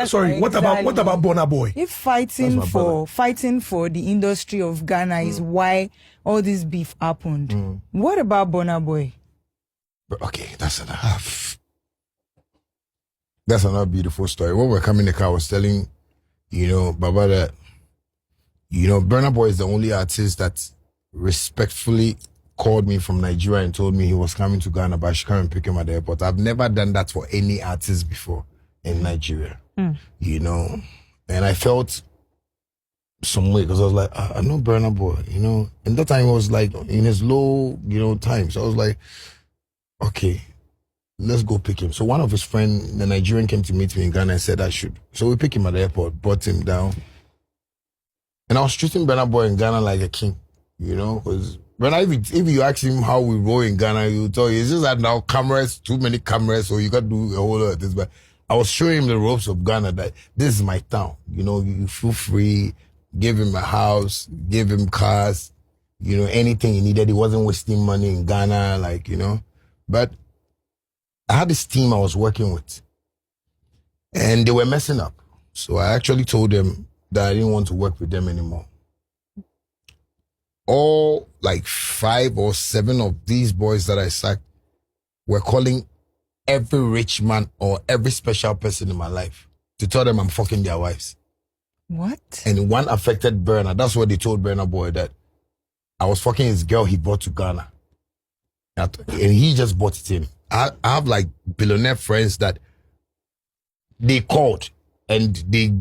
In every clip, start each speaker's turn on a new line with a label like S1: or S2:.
S1: Sorry, what about BURNABOY?
S2: If fighting for the industry of Ghana is why all this beef happened, what about BURNABOy?
S3: Okay, that's enough. That's another beautiful story. When we were coming in the car, I was telling, Baba, that, BURNABOy is the only artist that respectfully called me from Nigeria and told me he was coming to Ghana, but I should come and pick him at the airport. I've never done that for any artist before in Nigeria, and I felt some way because I was like, I know BURNABOy, and that time it was like in his low, time. So I was like, okay, let's go pick him. So one of his friends, the Nigerian, came to meet me in Ghana and said I should. So we picked him at the airport, brought him down. And I was treating BURNABOy in Ghana like a king, because if you ask him how we roll in Ghana, he'll tell you, it's just that now too many cameras, so you got to do a whole lot of this. But I was showing him the ropes of Ghana, that this is my town. You feel free, give him a house, give him cars, anything he needed. He wasn't wasting money in Ghana, But I had this team I was working with, and they were messing up. So I actually told them that I didn't want to work with them anymore. All 5 or 7 of these boys that I sacked were calling every rich man or every special person in my life to tell them I'm fucking their wives.
S2: What?
S3: And one affected Burna. That's what they told BURNABOy, that I was fucking his girl he brought to Ghana. And he just brought it in. I have billionaire friends that they called, and they,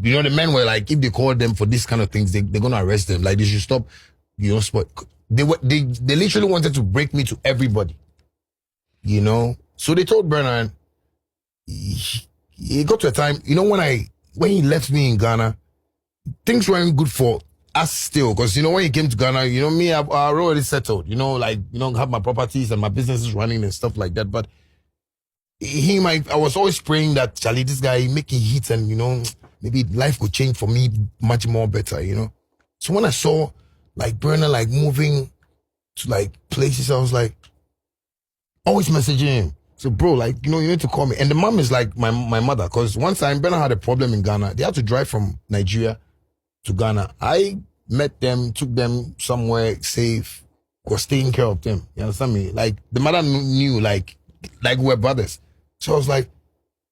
S3: the men were like, if they called them for this kind of things, they're gonna arrest them. They should stop, They literally wanted to break me to everybody, So they told Burna, and he got to a time, when he left me in Ghana, things weren't good for us still, because when he came to Ghana, me, I already settled, have my properties and my businesses running and stuff like that. But I was always praying that, Charlie, this guy making hits, and maybe life could change for me much more better, So when I saw Burna moving to places, I was always messaging him. So bro, you need to call me. And the mom is like my mother, because one time Burna had a problem in Ghana. They had to drive from Nigeria to Ghana. I met them, took them somewhere safe, was taking care of them. You understand me? The mother knew, we're brothers. So I was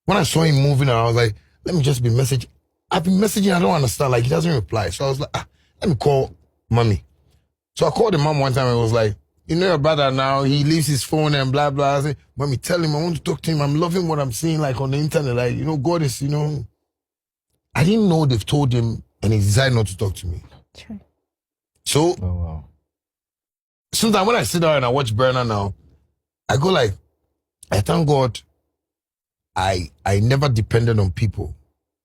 S3: when I saw him moving around, I was let me just be messaging. I've been messaging, I don't understand. He doesn't reply. So I was let me call mommy. So I called the mom one time and was your brother now, he leaves his phone and blah, blah. I said, mommy, tell him I want to talk to him. I'm loving what I'm seeing on the internet. God is, I didn't know they've told him, and he decided not to talk to me.
S2: Sure.
S3: So,
S4: oh, wow.
S3: Sometimes when I sit down and I watch Burna now, I go I thank God I never depended on people,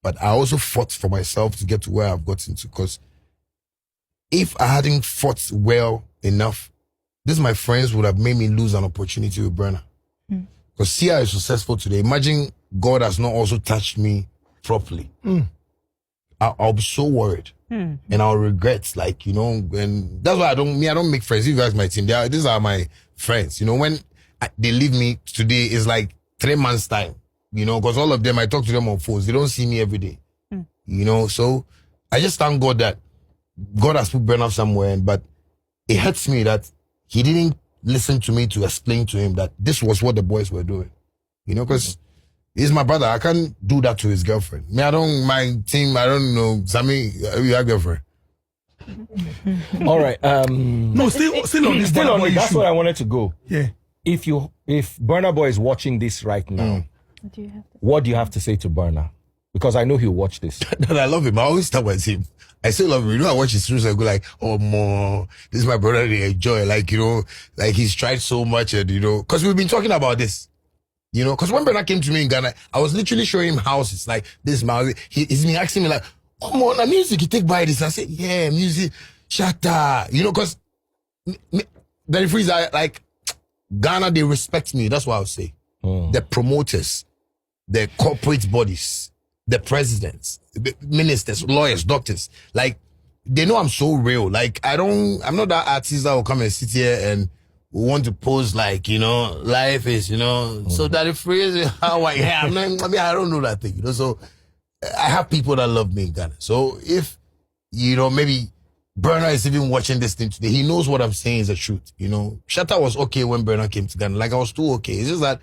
S3: but I also fought for myself to get to where I've gotten to, because if I hadn't fought well enough, my friends would have made me lose an opportunity with Burna. Because Sia is successful today. Imagine God has not also touched me properly. I'll be so worried. And I'll regret, and that's why I don't make friends. You guys, my team, these are my friends. When they leave me today, it's 3 months time, because all of them, I talk to them on phones. They don't see me every day, so I just thank God that God has put Burna somewhere, but it hurts me that he didn't listen to me to explain to him that this was what the boys were doing, because he's my brother. I can't do that to his girlfriend. My team, I don't know. Sammy, your girlfriend.
S4: All right.
S1: No, still on this.
S4: Still on it. That's what I wanted to go.
S1: Yeah.
S4: If BURNABOy is watching this right now, what do you have to say to Burna? Because I know he'll watch this.
S3: That I love him. I always talk about him. I still love him. I watch his streams, I go oh, more. This is my brother. They enjoy. He's tried so much, and because we've been talking about this. Because when Burna came to me in Ghana, I was literally showing him houses this house. He's been asking me oh, man, the music you take by this. I said, yeah, music, Shatta. Because very free Ghana, they respect me. That's what I'll say. The promoters, the corporate bodies, the presidents, the ministers, lawyers, doctors, they know I'm so real. I'm not that artist that will come and sit here and want to pose life is, so that the phrase how I am. I don't know that thing, So I have people that love me in Ghana. So if, you know, maybe Burna is even watching this thing today, he knows what I'm saying is the truth. You know, Shatta was okay when Burna came to Ghana. Like, I was too okay. It's just that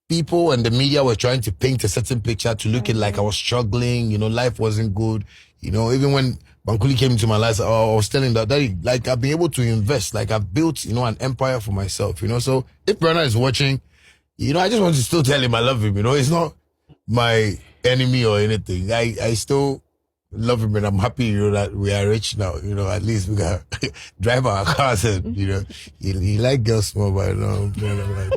S3: people and the media were trying to paint a certain picture to look it like I was struggling, you know, life wasn't good. You know, even when Bankuli came into my life, I was telling that, like, I've been able to invest, like, I've built, you know, an empire for myself, you know. So if Burna is watching, you know, I just want to still tell him I love him, you know. It's not my enemy or anything. I still love him, and I'm happy, you know, that we are rich now, you know. At least we got drive our cars, and, you know, he like girls more, but no, like